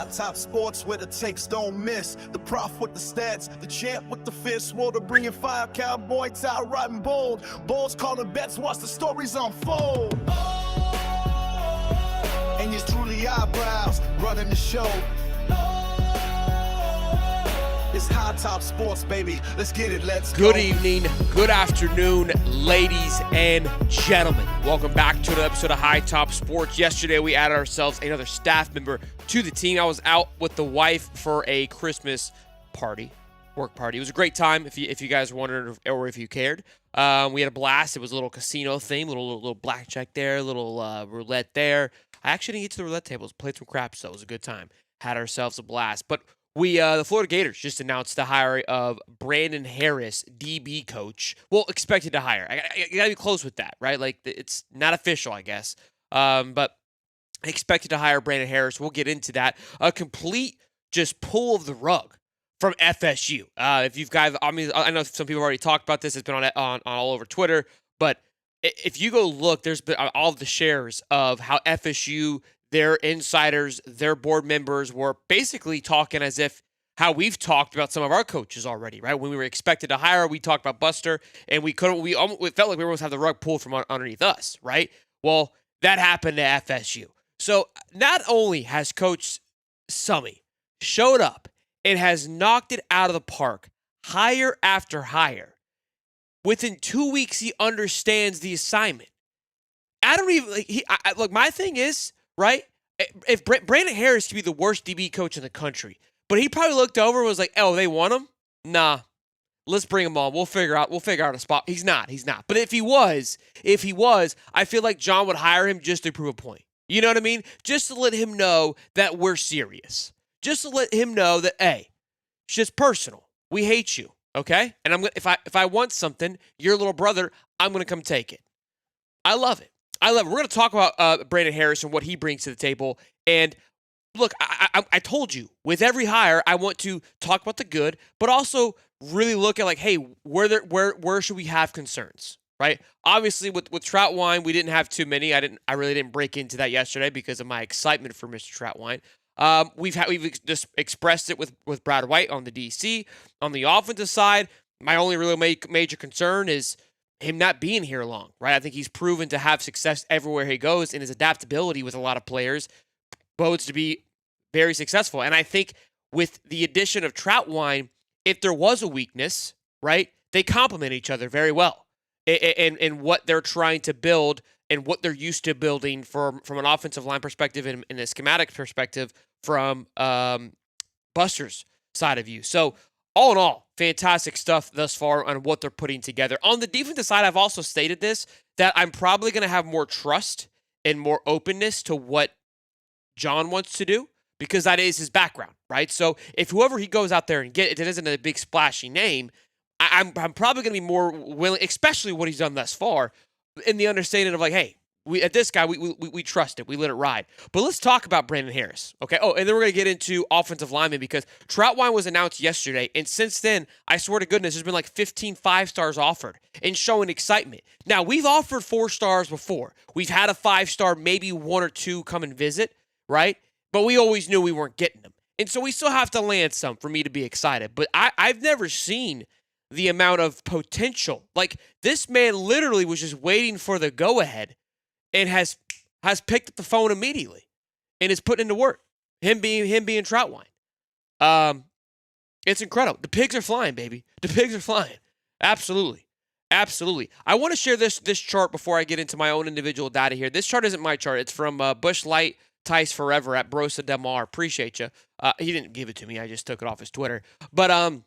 High top sports where the takes don't miss. The prof with the stats, the champ with the fist. Swore to bringing fire, cowboy tie riding bold. Bulls calling bets, watch the stories unfold. And it's truly eyebrows running the show. It's high top sports, baby. Let's get it. Let's go. Good evening, good afternoon, ladies and gentlemen. Welcome back to another episode of High Top Sports. Yesterday, we added ourselves another staff member to the team. I was out with the wife for a Christmas party, work party. It was a great time, if you guys wondered or if you cared. We had a blast. It was a little casino theme, little blackjack there, little roulette there. I actually didn't get to the roulette tables, played some craps, so it was a good time. Had ourselves a blast. But the Florida Gators just announced the hire of Brandon Harris, DB coach. Well, expected to hire. I got to be close with that, right? Like, it's not official, I guess. But expected to hire Brandon Harris. We'll get into that. A complete just pull of the rug from FSU. If you've guys, I mean, I know some people have already talked about this. It's been on all over Twitter. But if you go look, there's been all of the shares of how FSU, their insiders, their board members were basically talking as if how we've talked about some of our coaches already, right? When we were expected to hire, we talked about Buster, and we felt like we almost had the rug pulled from underneath us, right? Well, that happened to FSU. So not only has Coach Summy showed up and has knocked it out of the park, hire after hire, within 2 weeks he understands the assignment. I don't even look. My thing is, right? If Brandon Harris could be the worst DB coach in the country, but he probably looked over and was like, "Oh, they want him? Nah, let's bring him on. We'll figure out a spot." He's not. But if he was, I feel like John would hire him just to prove a point. You know what I mean? Just to let him know that we're serious. Just to let him know that, hey, it's just personal. We hate you, okay? And if I want something, your little brother, I'm gonna come take it. I love it. We're going to talk about Brandon Harris and what he brings to the table. And look, I told you, with every hire, I want to talk about the good, but also really look at, like, hey, where should we have concerns, right? Obviously, with Troutwine, we didn't have too many. I really didn't break into that yesterday because of my excitement for Mr. Troutwine. We've just expressed it with Brad White on the DC. On the offensive side, my only really major concern is him not being here long, right? I think he's proven to have success everywhere he goes, and his adaptability with a lot of players bodes to be very successful. And I think with the addition of Troutwine, if there was a weakness, right, they complement each other very well in what they're trying to build and what they're used to building from an offensive line perspective and a schematic perspective from Buster's side of you. So all in all, fantastic stuff thus far on what they're putting together. On the defensive side, I've also stated this, that I'm probably going to have more trust and more openness to what John wants to do because that is his background, right? So if whoever he goes out there and it isn't a big splashy name, I'm probably going to be more willing, especially what he's done thus far, in the understanding of, like, hey, we trust it. We let it ride. But let's talk about Brandon Harris, okay? Oh, and then we're going to get into offensive linemen because Troutwine was announced yesterday, and since then, I swear to goodness, there's been like 15 5-stars offered and showing excitement. Now, we've offered 4 stars before. We've had a 5-star, maybe 1 or 2 come and visit, right? But we always knew we weren't getting them. And so we still have to land some for me to be excited. But I've never seen the amount of potential. Like, this man literally was just waiting for the go-ahead and has picked up the phone immediately and is putting into work. Him being Troutwine. It's incredible. The pigs are flying, baby. The pigs are flying. Absolutely. I want to share this chart before I get into my own individual data here. This chart isn't my chart. It's from Bush Light Tice Forever at Brosa Demar. Appreciate you. He didn't give it to me. I just took it off his Twitter. But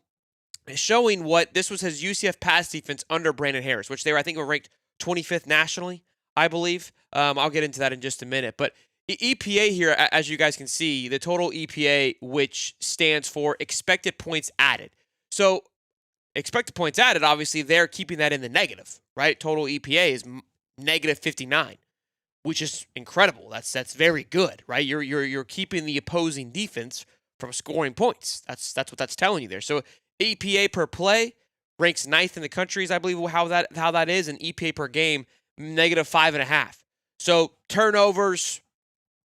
showing what this was his UCF pass defense under Brandon Harris, which I think were ranked 25th nationally, I believe. I'll get into that in just a minute. But EPA here, as you guys can see, the total EPA, which stands for expected points added. So expected points added, obviously, they're keeping that in the negative, right? Total EPA is negative 59, which is incredible. That's very good, right? You're keeping the opposing defense from scoring points. That's what that's telling you there. So EPA per play ranks 9th in the country, is I believe how that is, and EPA per game, negative 5.5. So turnovers,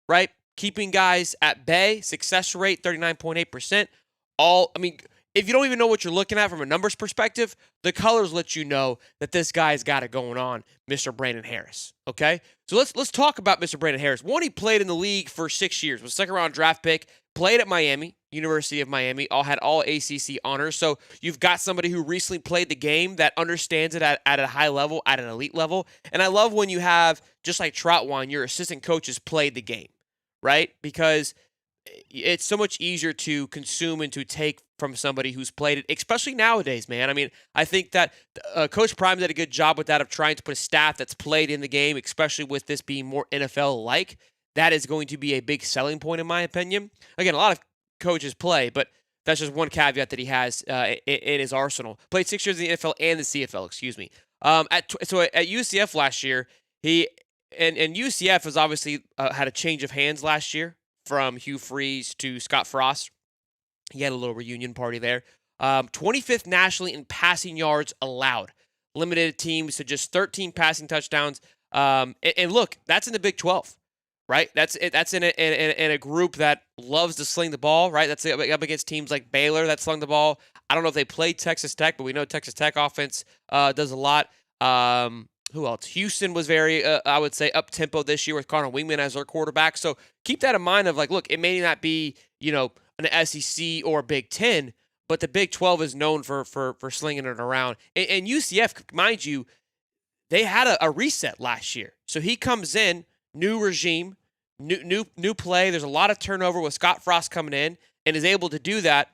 right? keeping guys at bay, success rate 39.8%. If you don't even know what you're looking at from a numbers perspective, the colors let you know that this guy's got it going on, Mr. Brandon Harris. Okay? So let's talk about Mr. Brandon Harris. One, he played in the league for 6 years, was second round draft pick, played at Miami, University of Miami, had all ACC honors. So you've got somebody who recently played the game that understands it at a high level, at an elite level. And I love when you have, just like Troutwine, your assistant coaches played the game, right? Because it's so much easier to consume and to take from somebody who's played it, especially nowadays, man. I mean, I think that Coach Prime did a good job with that, of trying to put a staff that's played in the game, especially with this being more NFL-like. That is going to be a big selling point, in my opinion. Again, a lot of coaches play, but that's just one caveat that he has in his arsenal. Played 6 years in the NFL and the CFL, excuse me. At UCF last year, and UCF has obviously had a change of hands last year, from Hugh Freeze to Scott Frost. He had a little reunion party there. 25th nationally in passing yards allowed. Limited teams to just 13 passing touchdowns. And look, that's in the Big 12, right? That's in a group that loves to sling the ball, right? That's up against teams like Baylor that slung the ball. I don't know if they played Texas Tech, but we know Texas Tech offense does a lot. Who else? Houston was very, I would say, up-tempo this year with Connor Wingman as their quarterback. So keep that in mind of, like, look, it may not be, an SEC or Big Ten, but the Big 12 is known for slinging it around. And UCF, mind you, they had a reset last year. So he comes in, new regime, new play. There's a lot of turnover with Scott Frost coming in, and is able to do that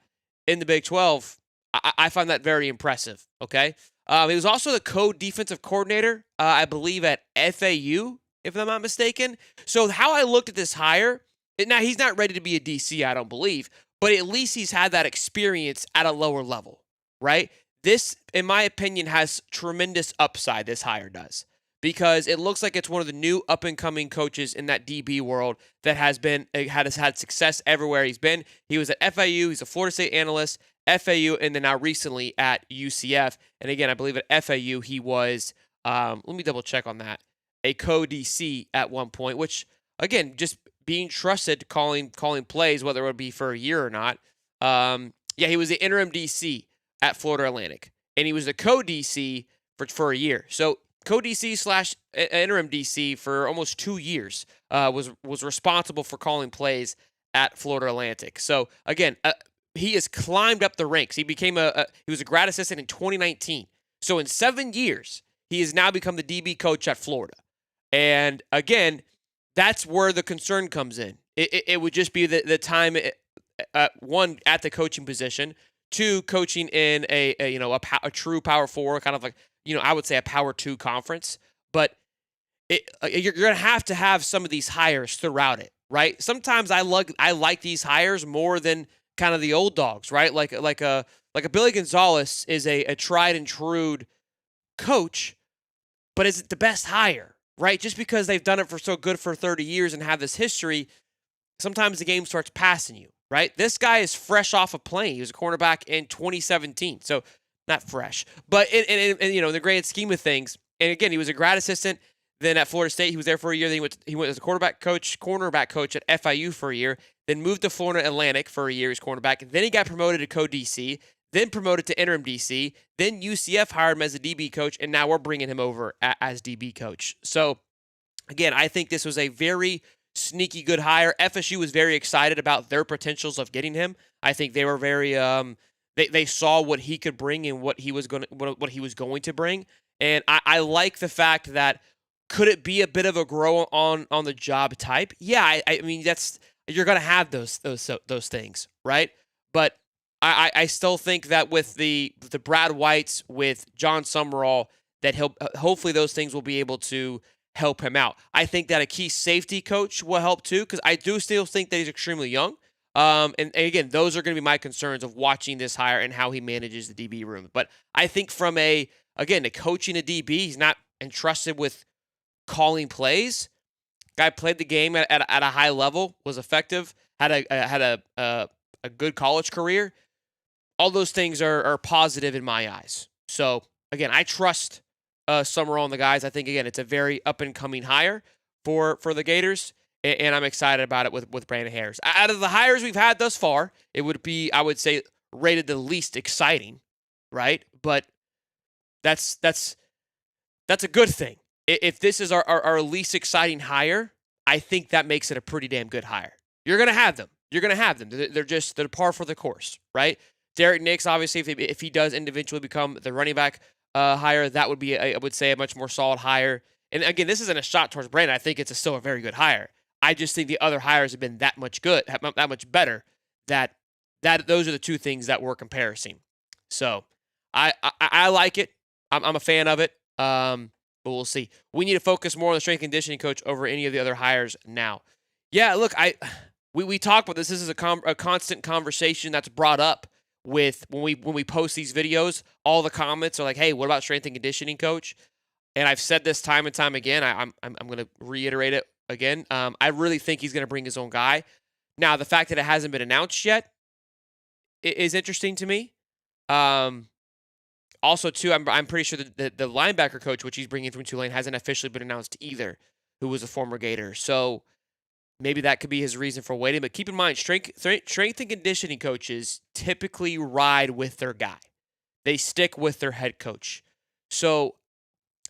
in the Big 12. I find that very impressive, okay? He was also the co-defensive coordinator, I believe, at FAU, if I'm not mistaken. So how I looked at this hire, now he's not ready to be a DC, I don't believe, but at least he's had that experience at a lower level, right? This, in my opinion, has tremendous upside, this hire does, because it looks like it's one of the new up-and-coming coaches in that DB world that has had success everywhere he's been. He was at FAU, he's a Florida State analyst, FAU, and then now recently at UCF. And again, I believe at FAU he was, let me double check on that, a co-DC at one point, which, again, just being trusted calling plays, whether it would be for a year or not. He was the interim DC at Florida Atlantic, and he was the co-DC for a year. So co-DC / interim DC for almost 2 years was responsible for calling plays at Florida Atlantic. So again, he has climbed up the ranks. He became he was a grad assistant in 2019. So in 7 years, he has now become the DB coach at Florida. And again, that's where the concern comes in. It would just be the time, one, at the coaching position, two, coaching in a true Power 4, kind of like, I would say a Power 2 conference. But you're going to have some of these hires throughout it, right? Sometimes I like these hires more than kind of the old dogs, right? Like a Billy Gonzalez is a tried and true coach, but is it the best hire, right? Just because they've done it for so good for 30 years and have this history, sometimes the game starts passing you, right? This guy is fresh off a plane. He was a cornerback in 2017, so not fresh, but in the grand scheme of things. And again, he was a grad assistant. Then at Florida State, he was there for a year. Then he went as a cornerback coach at FIU for a year. Then moved to Florida Atlantic for a year as cornerback. Then he got promoted to co-DC. Then promoted to interim DC. Then UCF hired him as a DB coach, and now we're bringing him over as DB coach. So again, I think this was a very sneaky good hire. FSU was very excited about their potentials of getting him. I think they were very they saw what he could bring and what he was going to bring. And I like the fact that, could it be a bit of a grow on the job type? Yeah, I mean, you're going to have those things, right? But I still think that with the Brad Whites, with John Summerall, that hopefully those things will be able to help him out. I think that a key safety coach will help too, because I do still think that he's extremely young. And again, those are going to be my concerns of watching this hire and how he manages the DB room. But I think from the coaching a DB, he's not entrusted with calling plays. Guy played the game at a high level, was effective, had a good college career. All those things are positive in my eyes. So again, I trust Summerall and the guys. I think again, it's a very up and coming hire for the Gators. and I'm excited about it with Brandon Harris. Out of the hires we've had thus far, it would be, I would say, rated the least exciting, right? But that's a good thing. If this is our least exciting hire, I think that makes it a pretty damn good hire. You're going to have them. They're par for the course, right? Derek Nix, obviously, if he does individually become the running back hire, that would be, I would say, a much more solid hire. And again, this isn't a shot towards Brandon. I think it's still a very good hire. I just think the other hires have been that much better, that those are the two things that we're comparing. So I like it. I'm a fan of it. But we'll see. We need to focus more on the strength and conditioning coach over any of the other hires now. Yeah, look, we talk about this. This is a constant conversation that's brought up with when we post these videos. All the comments are like, "Hey, what about strength and conditioning coach?" And I've said this time and time again. I'm going to reiterate it again. I really think he's going to bring his own guy. Now, the fact that it hasn't been announced yet is interesting to me. Also, too, I'm pretty sure that the linebacker coach, which he's bringing from Tulane, hasn't officially been announced either, who was a former Gator. So maybe that could be his reason for waiting. But keep in mind, strength and conditioning coaches typically ride with their guy. They stick with their head coach. So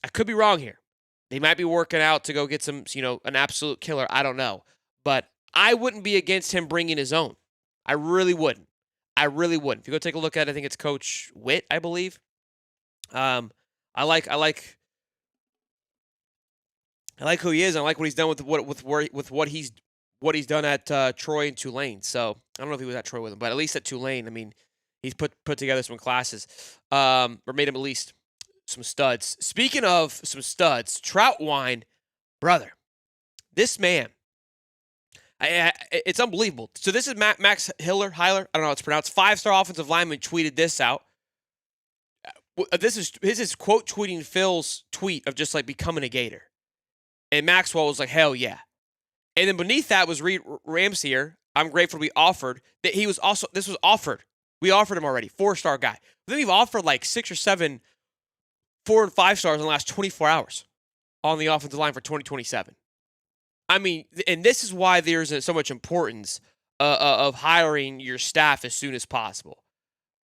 I could be wrong here. They might be working out to go get some, an absolute killer. I don't know. But I wouldn't be against him bringing his own. I really wouldn't. If you go take a look at it, I think it's Coach Witt, I believe. I like who he is. I like what he's done with what he's done at Troy and Tulane. So I don't know if he was at Troy with him, but at least at Tulane, I mean, he's put together some classes, or made him at least some studs. Speaking of some studs, Troutwine, brother, this man, it's unbelievable. So this is Max Hiller, I don't know how it's pronounced. 5-star offensive lineman tweeted this out. This is quote tweeting Phil's tweet of just like becoming a Gator. And Maxwell was like, hell yeah. And then beneath that was Reed Ramsier. I'm grateful to be offered. That he was also, this was offered. We offered him already. 4-star guy. But then we've offered like 6 or 7 4 and 5 stars in the last 24 hours on the offensive line for 2027. I mean, and this is why there's so much importance of hiring your staff as soon as possible.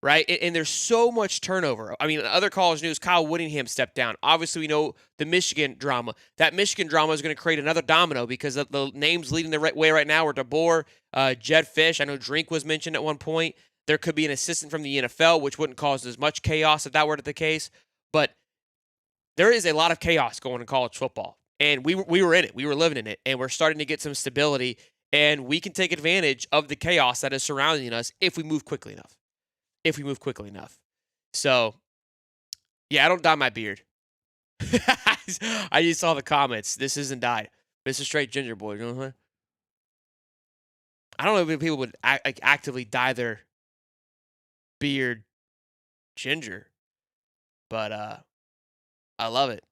Right? And there's so much turnover. I mean, other college news, Kyle Whittingham stepped down. Obviously, we know the Michigan drama. That Michigan drama is going to create another domino because the names leading the right way right now are DeBoer, Jed Fish. I know Drink was mentioned at one point. There could be an assistant from the NFL, which wouldn't cause as much chaos if that were the case. But there is a lot of chaos going in college football. And we were in it. We were living in it. And we're starting to get some stability. And we can take advantage of the chaos that is surrounding us if we move quickly enough. So, yeah, I don't dye my beard. I just saw the comments. This isn't dyed. This is straight ginger boy. You know what I'm saying? I don't know if people would actively dye their beard ginger. But I love it.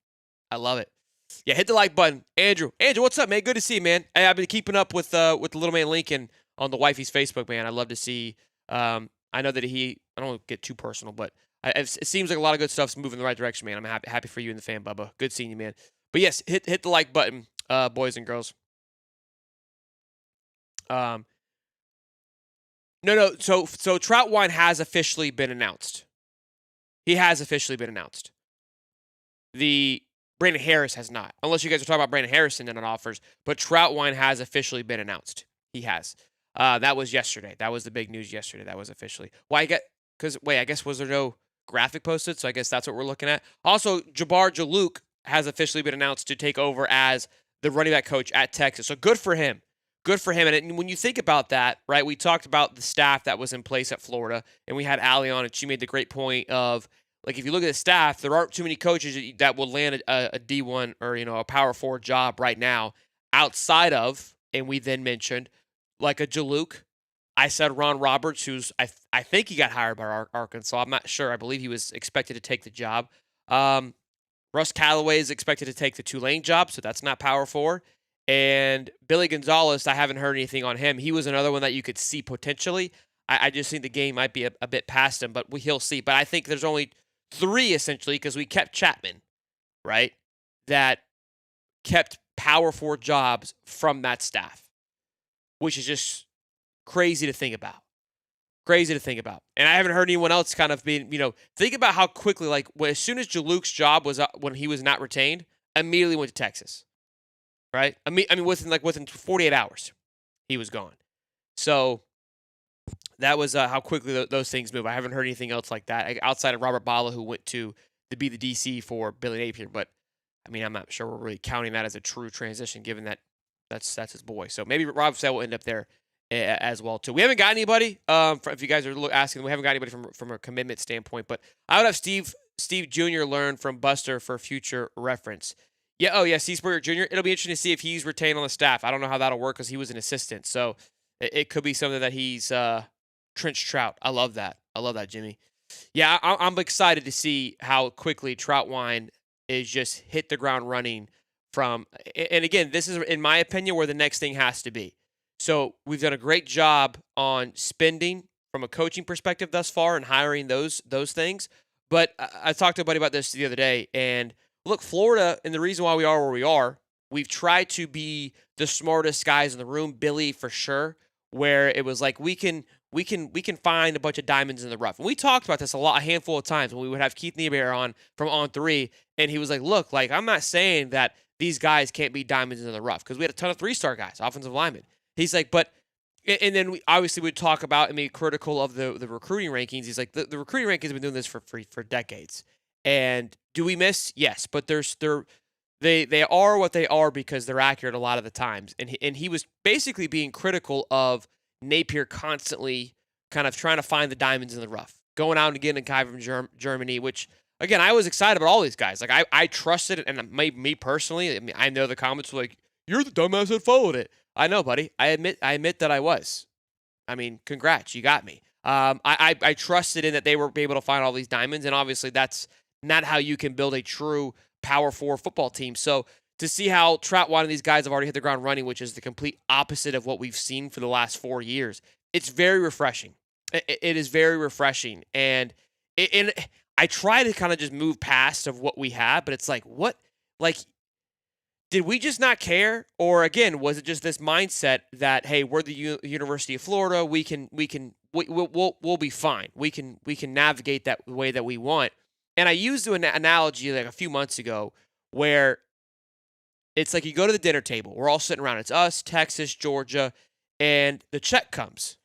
Yeah, hit the like button. Andrew, what's up, man? Good to see you, man. Hey, I've been keeping up with the little man Lincoln on the wifey's Facebook, man. I love to see. I know that I don't want to get too personal, but it seems like a lot of good stuff's moving in the right direction, man. I'm happy for you and the fan, Bubba. Good seeing you, man. But yes, hit the like button, boys and girls. No. So Troutwine has officially been announced. He has officially been announced. The Brandon Harris has not, unless you guys are talking about Brandon Harrison and offers. But Troutwine has officially been announced. He has. That was yesterday. That was the big news yesterday. That was officially. I guess was there no graphic posted? So I guess that's what we're looking at. Also, Jabbar Jalouk has officially been announced to take over as the running back coach at Texas. So good for him. And when you think about that, right, we talked about the staff that was in place at Florida, and we had Allie on, and she made the great point of, like, if you look at the staff, there aren't too many coaches that will land a D1 or, a Power 4 job right now outside of, and we then mentioned, like a Jalouk. I said Ron Roberts, who's I think he got hired by Arkansas. I'm not sure. I believe he was expected to take the job. Russ Callaway is expected to take the Tulane job, so that's not Power 4. And Billy Gonzalez, I haven't heard anything on him. He was another one that you could see potentially. I just think the game might be a bit past him, but he'll see. But I think there's only 3 essentially because we kept Chapman, right? That kept Power 4 jobs from that staff, which is just crazy to think about. Crazy to think about. And I haven't heard anyone else kind of being, think about how quickly, like, as soon as Jaluk's job was up, when he was not retained, immediately went to Texas, right? I mean, within 48 hours, he was gone. So that was how quickly those things move. I haven't heard anything else like that outside of Robert Bala, who went to be the DC for Billy Napier. But I mean, I'm not sure we're really counting that as a true transition, given that that's his boy. So maybe Rob Sale will end up there as well too. We haven't got anybody. If you guys are asking, we haven't got anybody from a commitment standpoint. But I would have Steve Jr. learn from Buster for future reference. Yeah. Oh yeah, Steve Spurrier Jr. It'll be interesting to see if he's retained on the staff. I don't know how that'll work because he was an assistant. So it could be something that he's Trench Trout. I love that. Jimmy. Yeah, I'm excited to see how quickly Troutwine is just hit the ground running from. And again, this is, in my opinion, where the next thing has to be. So we've done a great job on spending from a coaching perspective thus far and hiring those things. But I talked to a buddy about this the other day. And look, Florida, and the reason why we are where we are, we've tried to be the smartest guys in the room, Billy for sure, where it was like we can find a bunch of diamonds in the rough. And we talked about this a handful of times when we would have Keith Niebuhr on from On 3, and he was like, look, like, I'm not saying that these guys can't be diamonds in the rough, because we had a ton of 3-star guys, offensive linemen. He's like, but, and then we obviously would talk about and be critical of the recruiting rankings. He's like, the recruiting rankings have been doing this for decades. And do we miss? Yes, but they are what they are because they're accurate a lot of the times. And he was basically being critical of Napier constantly kind of trying to find the diamonds in the rough, going out and getting a guy from Germany, which, again, I was excited about all these guys. Like, I trusted it, and me personally, I mean, I know the comments were like, you're the dumbass that followed it. I know, buddy. I admit that I was. I mean, congrats, you got me. I trusted in that they were able to find all these diamonds, and obviously that's not how you can build a true Power 4 football team. So to see how Troutwine and these guys have already hit the ground running, which is the complete opposite of what we've seen for the last 4 years, it's very refreshing. It is very refreshing. And I try to kind of just move past of what we have, but it's like, what? Like, did we just not care? Or again, was it just this mindset that, hey, we're the University of Florida, we'll be fine. We can navigate that the way that we want. And I used an analogy like a few months ago where it's like you go to the dinner table. We're all sitting around. It's us, Texas, Georgia, and the check comes.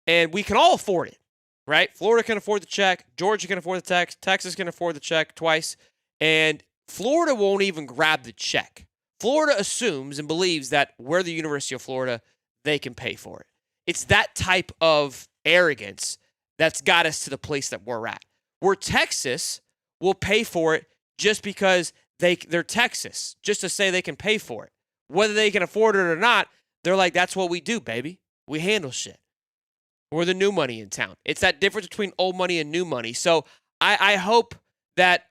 And we can all afford it, right? Florida can afford the check. Georgia can afford the check. Texas can afford the check twice. And Florida won't even grab the check. Florida assumes and believes that we're the University of Florida, they can pay for it. It's that type of arrogance that's got us to the place that we're at. Where Texas will pay for it just because they're Texas, just to say they can pay for it. Whether they can afford it or not, they're like, that's what we do, baby. We handle shit. We're the new money in town. It's that difference between old money and new money. So I hope that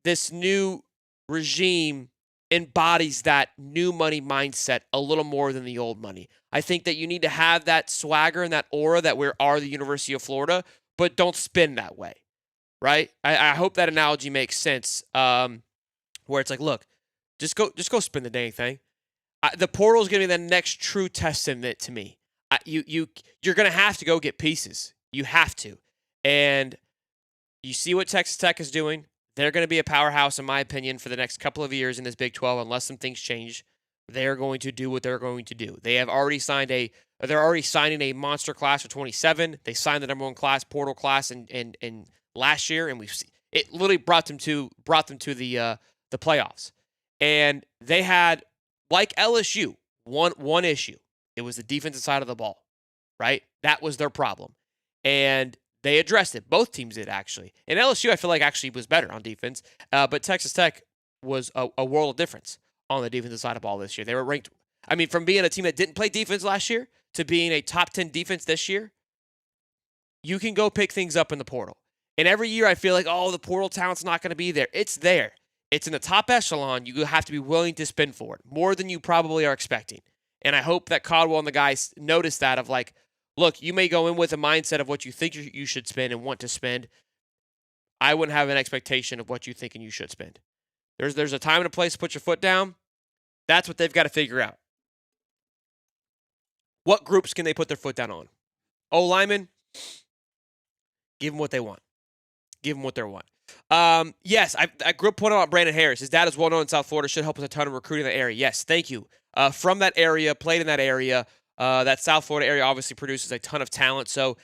this new regime embodies that new money mindset a little more than the old money. I think that you need to have that swagger and that aura that we are the University of Florida, but don't spin that way, right? I hope that analogy makes sense, where it's like, look, just go spin the dang thing. The portal is going to be the next true testament to me. You're going to have to go get pieces. You have to. And you see what Texas Tech is doing. They're going to be a powerhouse, in my opinion, for the next couple of years in this Big 12, unless some things change. They're going to do what they're going to do. They're already signing a monster class for 27. They signed the number one class, portal class, in last year, and it literally brought them to the playoffs. And they had, like LSU, one issue. It was the defensive side of the ball, right? That was their problem. And they addressed it. Both teams did, actually. And LSU, I feel like, actually was better on defense. But Texas Tech was a world of difference on the defensive side of the ball this year. They were ranked, I mean, from being a team that didn't play defense last year to being a top 10 defense this year, you can go pick things up in the portal. And every year I feel like, oh, the portal talent's not going to be there. It's there. It's in the top echelon. You have to be willing to spend for it, more than you probably are expecting. And I hope that Caldwell and the guys notice that of like, look, you may go in with a mindset of what you think you should spend and want to spend. I wouldn't have an expectation of what you think and you should spend. There's a time and a place to put your foot down. That's what they've got to figure out. What groups can they put their foot down on? O-linemen, give them what they want. Give them what they want. Yes, I grew up pointing out Brandon Harris. His dad is well known in South Florida. Should help us a ton of recruiting in that area. Yes, thank you. From that area, played in that area. That South Florida area obviously produces a ton of talent. So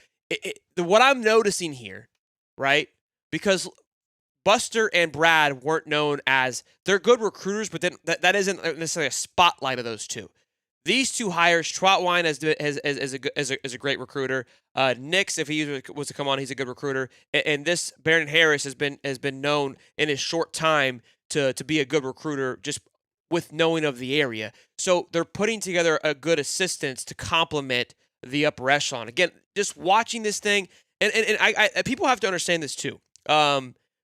what I'm noticing here, right, because Buster and Brad weren't known as, they're good recruiters, but then that isn't necessarily a spotlight of those two. These two hires, Trotwine as a great recruiter. Nix, if he was to come on, he's a good recruiter. And this Brandon Harris has been known in his short time to be a good recruiter, just with knowing of the area. So they're putting together a good assistance to complement the upper echelon. Again, just watching this thing, and I people have to understand this too,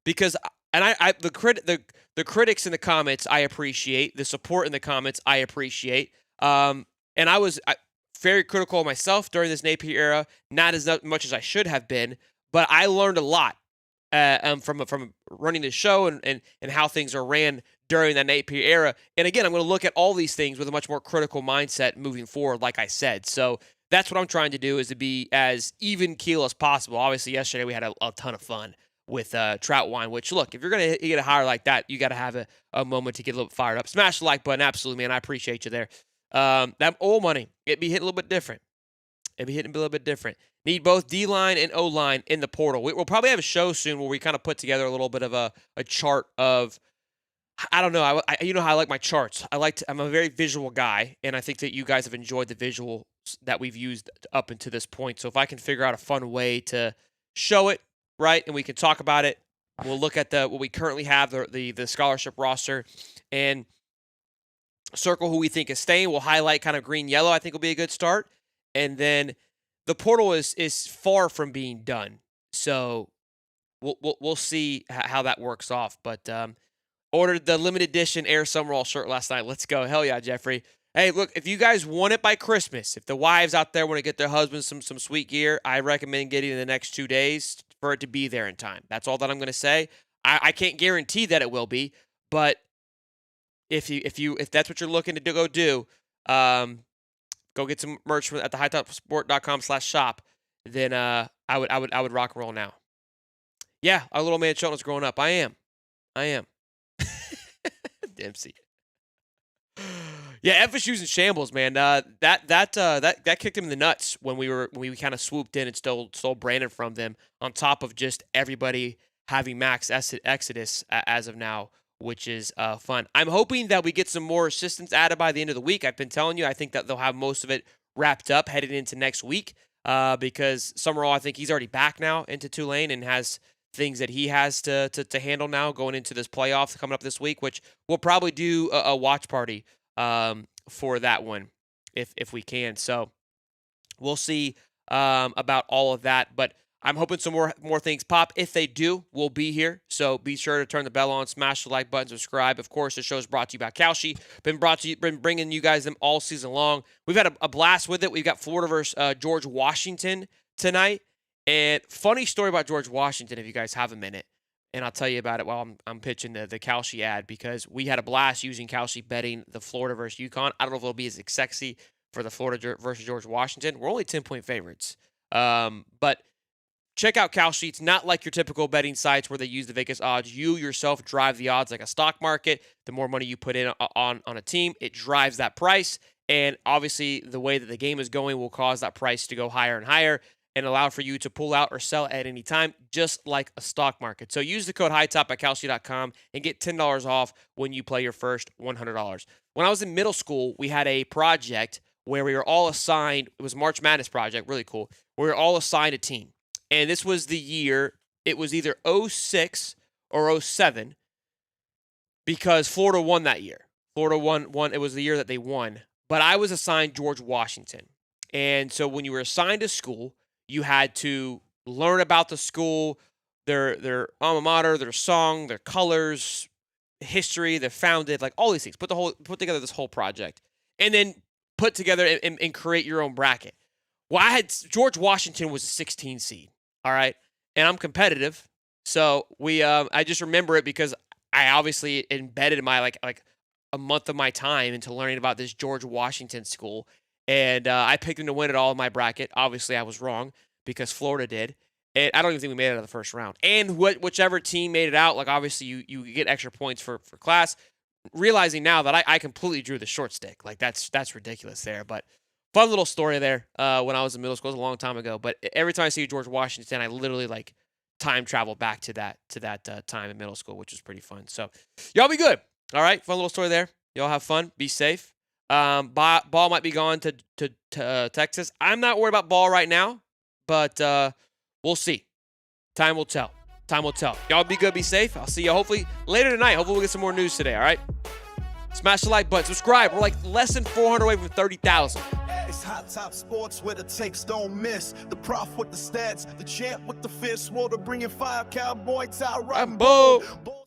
because the critics in the comments I appreciate, the support in the comments I appreciate. And I was very critical of myself during this Napier era, not as much as I should have been, but I learned a lot from running the show and how things are ran during that Napier era. And again, I'm going to look at all these things with a much more critical mindset moving forward, like I said. So that's what I'm trying to do, is to be as even keel as possible. Obviously, yesterday we had a ton of fun with Troutwine, which, look, if you're going to get a hire like that, you got to have a moment to get a little fired up. Smash the like button. Absolutely, man. I appreciate you there. That old money, it'd be hitting a little bit different. Need both D-line and O-line in the portal. We'll probably have a show soon where we kind of put together a little bit of a chart of, I don't know, I you know how I like my charts. I'm a very visual guy, and I think that you guys have enjoyed the visuals that we've used up until this point. So if I can figure out a fun way to show it, right, and we can talk about it, we'll look at what we currently have, the scholarship roster, and circle who we think is staying. We'll highlight kind of green, yellow, I think will be a good start. And then the portal is far from being done. So we'll see how that works off. But ordered the limited edition Air Summerall shirt last night. Let's go. Hell yeah, Jeffrey. Hey, look, if you guys want it by Christmas, if the wives out there want to get their husbands some sweet gear, I recommend getting it in the next 2 days for it to be there in time. That's all that I'm going to say. I can't guarantee that it will be, but if that's what you're looking to go do, go get some merch at the HighTopSport.com/shop. Then I would rock and roll now. Yeah, our little man Sheldon's growing up. I am. Dempsey. Yeah, FSU's in shambles, man. That kicked him in the nuts when we kind of swooped in and stole Brandon from them, on top of just everybody having max exodus as of now, which is fun. I'm hoping that we get some more assistants added by the end of the week. I've been telling you, I think that they'll have most of it wrapped up headed into next week, because Summerall, I think he's already back now into Tulane and has things that he has to handle now going into this playoff coming up this week, which we'll probably do a watch party for that one if we can. So we'll see about all of that, but I'm hoping some more things pop. If they do, we'll be here. So be sure to turn the bell on, smash the like button, subscribe. Of course, the show is brought to you by Kalshi. Been bringing you guys them all season long. We've had a blast with it. We've got Florida versus George Washington tonight. And funny story about George Washington, if you guys have a minute, and I'll tell you about it while I'm pitching the Kalshi ad, because we had a blast using Kalshi betting the Florida versus UConn. I don't know if it'll be as sexy for the Florida versus George Washington. We're only 10-point favorites. But check out Kalshi. It's not like your typical betting sites where they use the Vegas odds. You yourself drive the odds like a stock market. The more money you put in on a team, it drives that price. And obviously, the way that the game is going will cause that price to go higher and higher and allow for you to pull out or sell at any time, just like a stock market. So use the code HIGHTOP at Kalshi.com and get $10 off when you play your first $100. When I was in middle school, we had a project where we were all assigned, it was a March Madness project, really cool. We were all assigned a team. And this was the year, it was either 06 or 07, because Florida won that year. Florida won, it was the year that they won. But I was assigned George Washington. And so when you were assigned a school, you had to learn about the school, their alma mater, their song, their colors, history, they're founded, like all these things. Put together this whole project. And then put together and create your own bracket. Well, George Washington was a 16 seed. All right. And I'm competitive. So I just remember it because I obviously embedded my like a month of my time into learning about this George Washington school. And I picked them to win it all in my bracket. Obviously, I was wrong because Florida did. And I don't even think we made it out of the first round. And whichever team made it out, like obviously you get extra points for class. Realizing now that I completely drew the short stick. Like that's ridiculous there. But fun little story there when I was in middle school. It was a long time ago. But every time I see George Washington, I literally like time travel back to that time in middle school, which was pretty fun. So y'all be good. All right, fun little story there. Y'all have fun. Be safe. Ball might be gone to Texas. I'm not worried about Ball right now, but we'll see. Time will tell. Time will tell. Y'all be good. Be safe. I'll see you hopefully later tonight. Hopefully we'll get some more news today. All right. Smash the like button. Subscribe. We're like less than 400 away from 30,000. It's Hot Top Sports where the takes don't miss. The prof with the stats, the champ with the fist. Water bringing fire, cowboy, tie riding Bold. bold.